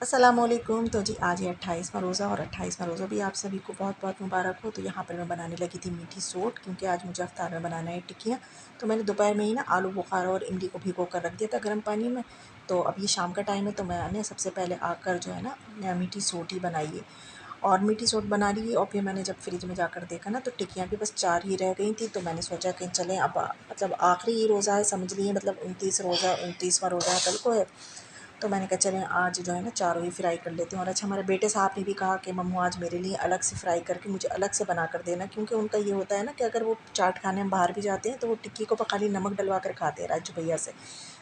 अस्सलामुअलैकुम। तो जी आज है 28वां रोज़ा और 28वां रोज़ा भी आप सभी को बहुत बहुत मुबारक हो। तो यहाँ पर मैं बनाने लगी थी मीठी सोट, क्योंकि आज मुझे अफ्तार में बनाना है टिक्कियाँ। तो मैंने दोपहर में ही ना आलू बुखारा और इमली को भिगो कर रख दिया था गर्म पानी में। तो अब ये शाम का टाइम है, तो मैंने सबसे पहले आकर जो है ना मीठी सोट ही बनाई है और मीठी सोट बना ली। और फिर मैंने जब फ्रिज में जाकर देखा ना, तो टिक्कियाँ भी बस 4 ही रह गई थी। तो मैंने सोचा कि चलें अब मतलब आखिरी ही रोज़ा है, समझ लिए, मतलब 29वां रोज़ा है, कल को है। तो मैंने कहा चलें आज जो है ना चारों ही फ्राई कर लेती हूँ। और अच्छा, हमारे बेटे साहब ने भी कहा कि मम्मू आज मेरे लिए अलग से फ्राई करके मुझे अलग से बना कर देना, क्योंकि उनका ये होता है ना कि अगर वो चाट खाने में बाहर भी जाते हैं तो वो टिक्की को खाली नमक डलवा कर खाते हैं राजू भैया से।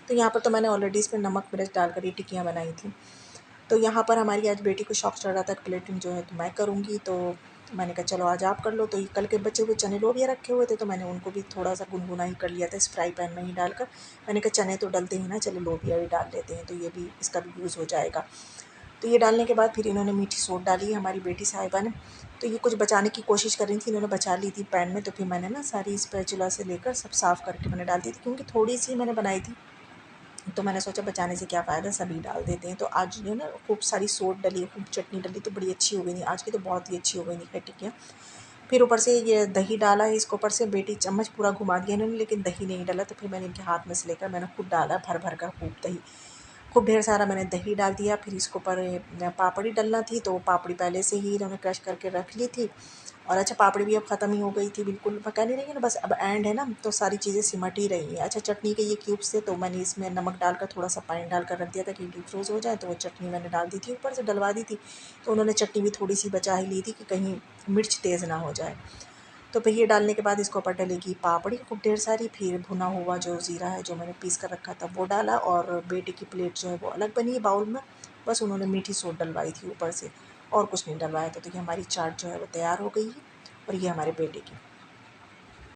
तो यहाँ पर तो मैंने ऑलरेडी इसमें नमक मिर्च डालकर ये टिक्कियाँ बनाई थी। तो यहाँ पर हमारी आज बेटी को शौक चढ़ रहा था कि प्लेटिंग जो है तो मैं करूँगी। तो मैंने कहा चलो आज आप कर लो। तो ये कल के बचे हुए चने लोबिया रखे हुए थे, तो मैंने उनको भी थोड़ा सा गुनगुना ही कर लिया था इस फ्राई पैन में ही डालकर। मैंने कहा चने तो डलते ही ना, चलो लोबिया भी डाल लेते हैं, तो ये भी इसका भी यूज़ हो जाएगा। तो ये डालने के बाद फिर इन्होंने मीठी सोट डाली है हमारी बेटी साहिबा ने। तो ये कुछ बचाने की कोशिश कर रही थी, इन्होंने बचा ली थी पैन में। तो फिर मैंने ना सारी स्पैचुला से लेकर सब साफ़ करके मैंने डाल दी थी, क्योंकि थोड़ी सी मैंने बनाई थी। तो मैंने सोचा बचाने से क्या फ़ायदा, सभी डाल देते हैं। तो आज जो है ना खूब सारी सोट डली, खूब चटनी डली, तो बड़ी अच्छी हो गई थी आज की, तो बहुत ही अच्छी हो गई थी टिक्कियाँ। फिर ऊपर से ये दही डाला है, इसके ऊपर से बेटी चम्मच पूरा घुमा दिया इन्होंने, लेकिन दही नहीं डाला। तो फिर मैंने इनके हाथ में से लेकर मैंने खुद डाला भर भर कर खूब दही, खूब ढेर सारा मैंने दही डाल दिया। फिर इसके ऊपर पापड़ी डलना थी, तो पापड़ी पहले से ही इन्होंने क्रश करके रख ली थी। और अच्छा, पापड़ी भी अब ख़त्म ही हो गई थी, बिल्कुल पका नहीं रही है ना, बस अब एंड है ना, तो सारी चीज़ें सिमट ही रही हैं। अच्छा, चटनी के ये क्यूब्स थे, तो मैंने इसमें नमक डालकर थोड़ा सा पानी डालकर रख दिया था कि डीप फ्रोज़ हो जाए। तो वो चटनी मैंने डाल दी थी, ऊपर से डलवा दी थी। तो उन्होंने चटनी भी थोड़ी सी बचा ही ली थी कि कहीं मिर्च तेज़ ना हो जाए। तो फिर ये डालने के बाद इसके ऊपर डलेगी पापड़ी खूब ढेर सारी। फिर भुना हुआ जो ज़ीरा है जो मैंने पीस कर रखा था वो डाला, और बेटे की प्लेट जो है वो अलग बनी है बाउल में। बस उन्होंने मीठी सोट डलवाई थी ऊपर से, और कुछ नहीं डलवाया था। तो ये हमारी चाट जो है वो तैयार हो गई है, और ये हमारे बेटे की।